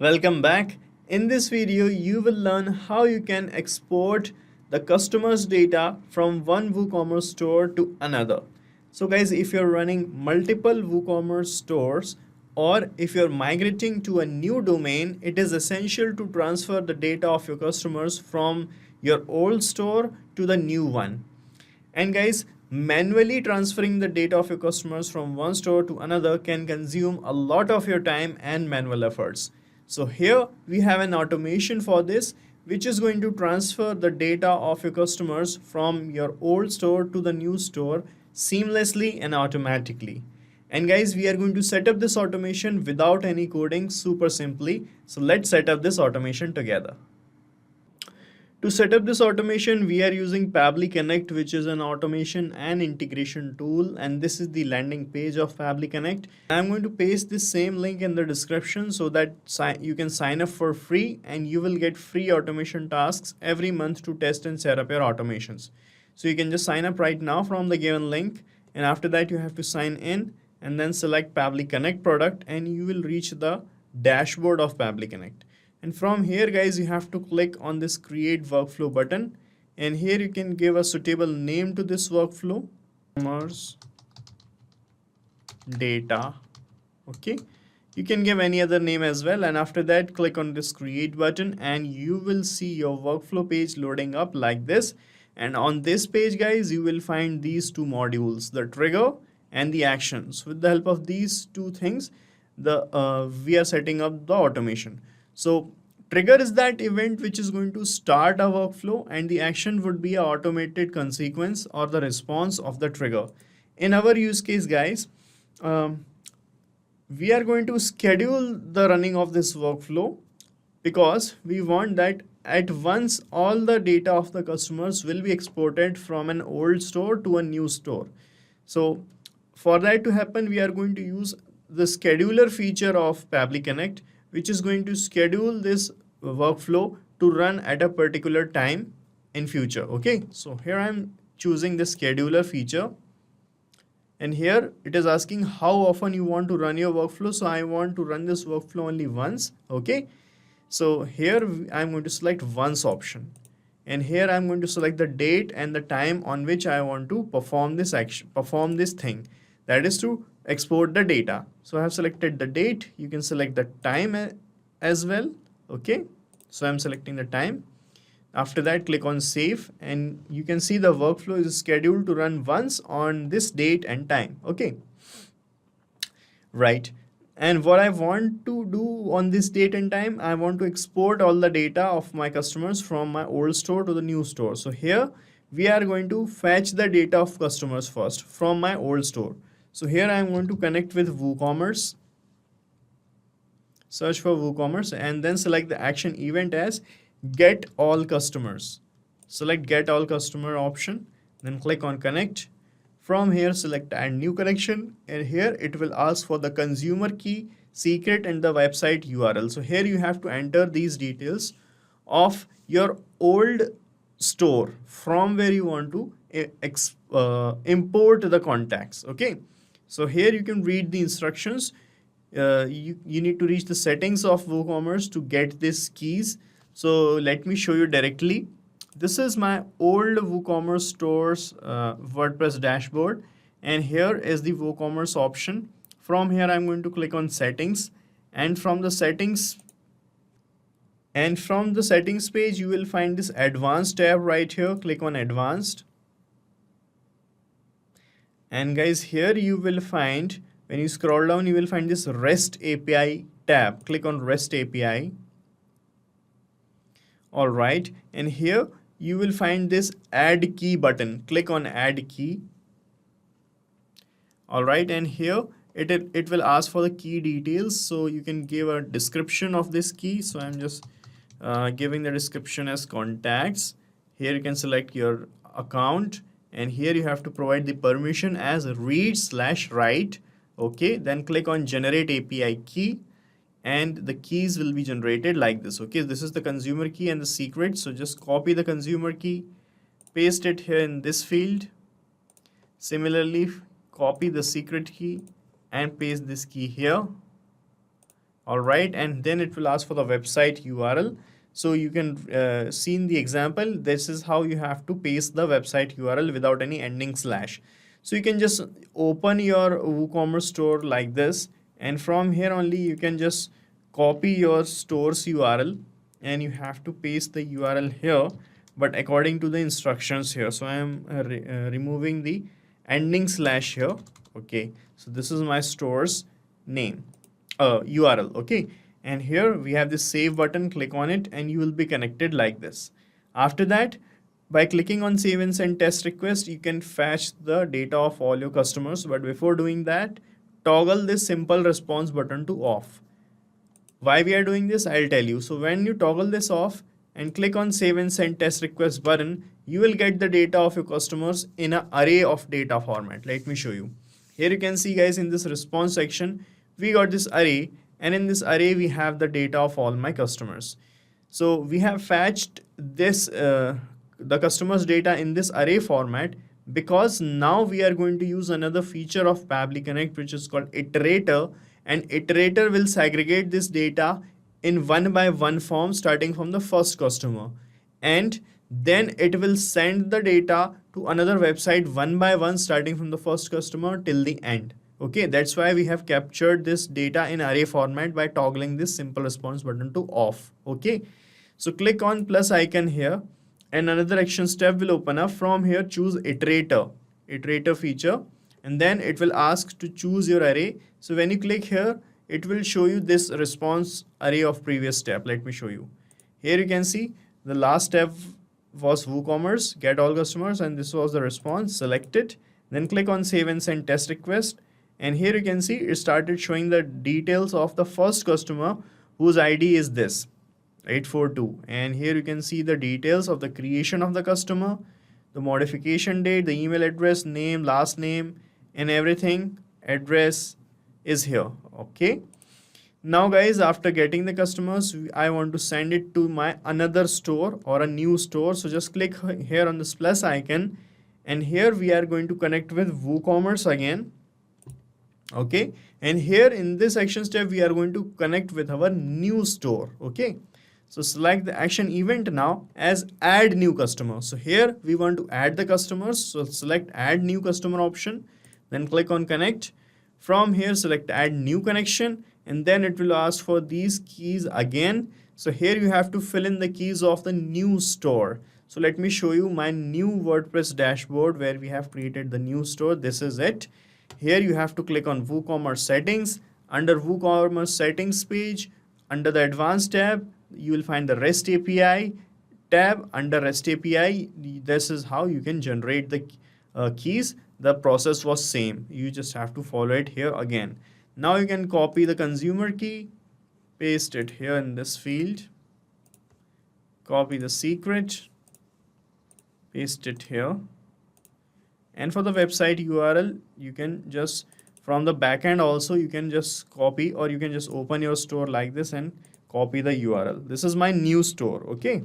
Welcome back. In this video, you will learn how you can export the customer's data from one WooCommerce store to another. So guys, if you're running multiple WooCommerce stores or if you're migrating to a new domain, it is essential to transfer the data of your customers from your old store to the new one. And guys, manually transferring the data of your customers from one store to another can consume a lot of your time and manual efforts. So here we have an automation for this, which is going to transfer the data of your customers from your old store to the new store seamlessly and automatically. And guys, we are going to set up this automation without any coding super simply. So let's set up this automation together. To set up this automation, we are using Pabbly Connect, which is an automation and integration tool. And this is the landing page of Pabbly Connect. I'm going to paste this same link in the description so that you can sign up for free and you will get free automation tasks every month to test and set up your automations. So you can just sign up right now from the given link. And after that, you have to sign in and then select Pabbly Connect product and you will reach the dashboard of Pabbly Connect. And from here guys, you have to click on this create workflow button, and here you can give a suitable name to this workflow, commerce data. Okay, you can give any other name as well, and after that click on this create button and you will see your workflow page loading up like this. And on this page guys, you will find these two modules, the trigger and the actions. With the help of these two things, we are setting up the automation. So trigger is that event which is going to start a workflow, and the action would be an automated consequence or the response of the trigger. In our use case guys, we are going to schedule the running of this workflow because we want that at once all the data of the customers will be exported from an old store to a new store. So for that to happen, we are going to use the scheduler feature of Pabbly Connect, which is going to schedule this workflow to run at a particular time in future. Okay, so here I'm choosing the scheduler feature, and here it is asking how often you want to run your workflow. So I want to run this workflow only once. Okay, so here I'm going to select once option, and here I'm going to select the date and the time on which I want to perform this action, perform this thing, that is to export the data. So I have selected the date. You can select the time as well. Okay, so I'm selecting the time. After that, click on save, and you can see the workflow is scheduled to run once on this date and time. Okay, right. And what I want to do on this date and time, I want to export all the data of my customers from my old store to the new store. So here we are going to fetch the data of customers first from my old store. So here I am going to connect with WooCommerce, search for WooCommerce, and then select the action event as get all customers. Select get all customer option, then click on connect. From here select add new connection, and here it will ask for the consumer key, secret, and the website URL. So here you have to enter these details of your old store from where you want to import the contacts. Okay, so here you can read the instructions. You need to reach the settings of WooCommerce to get these keys. So let me show you directly. This is my old WooCommerce store's WordPress dashboard, and here is the WooCommerce option. From here I'm going to click on settings, and from the settings page you will find this advanced tab right here. Click on advanced, and guys, here you will find, when you scroll down, you will find this REST API tab. Click on REST API. All right, and here you will find this add key button. Click on add key. All right, and here it will ask for the key details. So you can give a description of this key. So I'm just giving the description as contacts. Here you can select your account, and here you have to provide the permission as read/write. Okay, then click on generate API key, and the keys will be generated like this. Okay, this is the consumer key and the secret. So just copy the consumer key, paste it here in this field. Similarly, copy the secret key and paste this key here. All right, and then it will ask for the website URL. So you can see in the example, this is how you have to paste the website URL without any ending slash. So you can just open your WooCommerce store like this, and from here only you can just copy your store's URL, and you have to paste the URL here, but according to the instructions here. So I am removing the ending slash here. Okay, so this is my store's name, URL. Okay, and here we have this save button. Click on it and you will be connected like this. After that, by clicking on save and send test request, you can fetch the data of all your customers. But before doing that, toggle this simple response button to off. Why we are doing this, I'll tell you. So when you toggle this off and click on save and send test request button, you will get the data of your customers in an array of data format. Let me show you. Here you can see, guys, in this response section, we got this array, and in this array we have the data of all my customers. So we have fetched this the customers data in this array format, because now we are going to use another feature of Pabbly Connect, which is called iterator, and iterator will segregate this data in one by one form starting from the first customer, and then it will send the data to another website one by one starting from the first customer till the end. Okay, that's why we have captured this data in array format by toggling this simple response button to off. Okay, so click on plus icon here, and another action step will open up. From here, choose iterator feature, and then it will ask to choose your array. So when you click here, it will show you this response array of previous step. Let me show you. Here you can see the last step was WooCommerce, get all customers, and this was the response. Select it, then click on save and send test request, and here you can see it started showing the details of the first customer whose ID is this 842, and here you can see the details of the creation of the customer, the modification date, the email address, name, last name, and everything. Address is here. Okay, now guys, after getting the customers, I want to send it to my another store or a new store. So just click here on this plus icon, and here we are going to connect with WooCommerce again. Okay, and here in this action step we are going to connect with our new store. Okay, so select the action event now as add new customer. So here we want to add the customers, so select add new customer option, then click on connect. From here select add new connection, and then it will ask for these keys again. So here you have to fill in the keys of the new store. So let me show you my new WordPress dashboard where we have created the new store. This is it. Here you have to click on WooCommerce settings. Under WooCommerce settings page, under the advanced tab, you will find the REST API tab. Under REST API, this is how you can generate the keys. The process was same. You just have to follow it here again. Now you can copy the consumer key, paste it here in this field, copy the secret, paste it here. And for the website URL, you can just from the backend also you can just copy, or you can just open your store like this and copy the URL. This is my new store. Okay,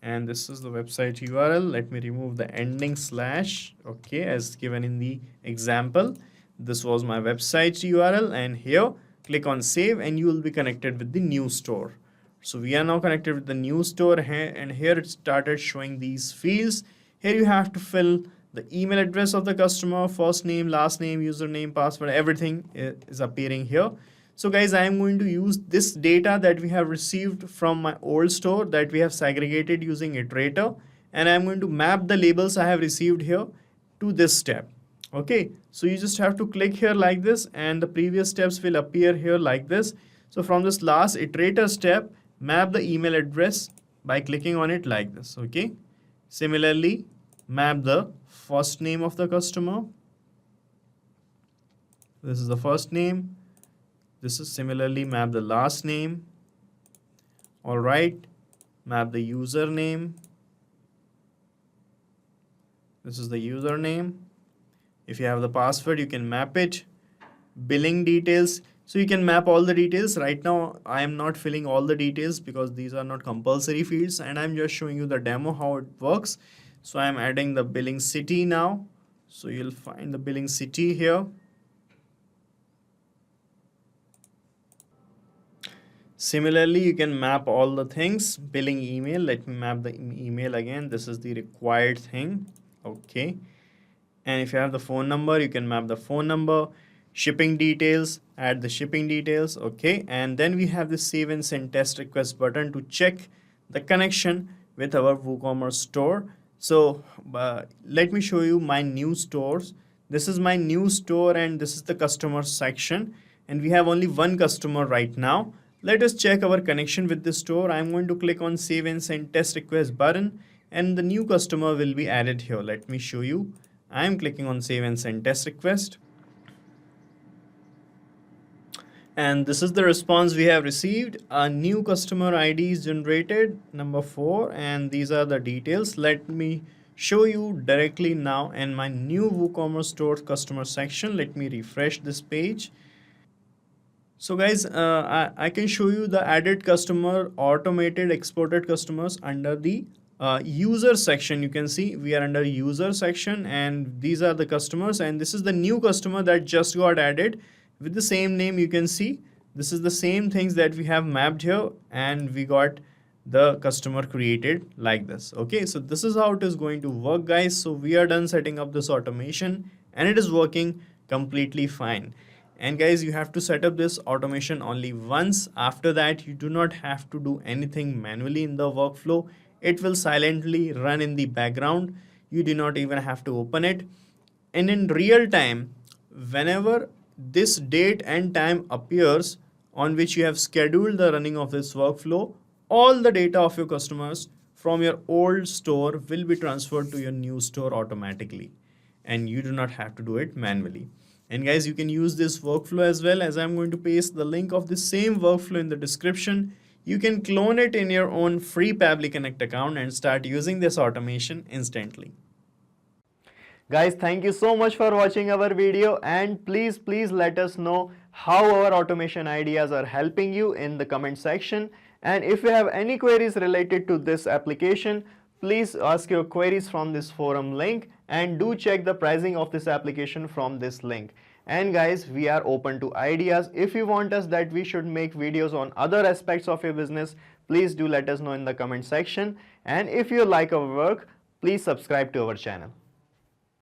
and this is the website URL. Let me remove the ending slash. Okay, as given in the example, this was my website URL, and here click on save and you will be connected with the new store. So we are now connected with the new store here, and here it started showing these fields. Here you have to fill the email address of the customer, first name, last name, username, password, everything is appearing here. So guys, I am going to use this data that we have received from my old store that we have segregated using iterator, and I am going to map the labels I have received here to this step. Okay, so you just have to click here like this, and the previous steps will appear here like this. So from this last iterator step, map the email address by clicking on it like this. Okay, similarly, map the first name of the customer. This is the first name. This is similarly map the last name. All right, map the username. This is the username. If you have the password, you can map it. Billing details. So you can map all the details. Right now, I am not filling all the details because these are not compulsory fields, and I'm just showing you the demo how it works. So I'm adding the billing city now. So you'll find the billing city here. Similarly, you can map all the things. Billing email, let me map the email again. This is the required thing. Okay. And if you have the phone number, you can map the phone number. Shipping details, add the shipping details. Okay. And then we have the save and send test request button to check the connection with our WooCommerce store. So let me show you my new stores. This is my new store and this is the customer section, and we have only one customer right now. Let us check our connection with the store. I'm going to click on save and send test request button and the new customer will be added here. Let me show you. I'm clicking on save and send test request. And this is the response we have received. A new customer ID is generated, number 4, and these are the details. Let me show you directly now in my new WooCommerce store customer section. Let me refresh this page. So guys, I can show you the added customer, automated exported customers under the user section. You can see we are under user section and these are the customers, and this is the new customer that just got added with the same name. You can see this is the same things that we have mapped here, and we got the customer created like this. Okay, so this is how it is going to work, guys. So we are done setting up this automation and it is working completely fine. And guys, you have to set up this automation only once. After that, you do not have to do anything manually in the workflow. It will silently run in the background. You do not even have to open it. And in real time, whenever this date and time appears on which you have scheduled the running of this workflow, all the data of your customers from your old store will be transferred to your new store automatically. And you do not have to do it manually. And guys, you can use this workflow as well, as I'm going to paste the link of the same workflow in the description. You can clone it in your own free Pabbly Connect account and start using this automation instantly. Guys, thank you so much for watching our video, and please let us know how our automation ideas are helping you in the comment section. And if you have any queries related to this application, please ask your queries from this forum link, and do check the pricing of this application from this link. And guys, we are open to ideas. If you want us that we should make videos on other aspects of your business, please do let us know in the comment section. And if you like our work, please subscribe to our channel.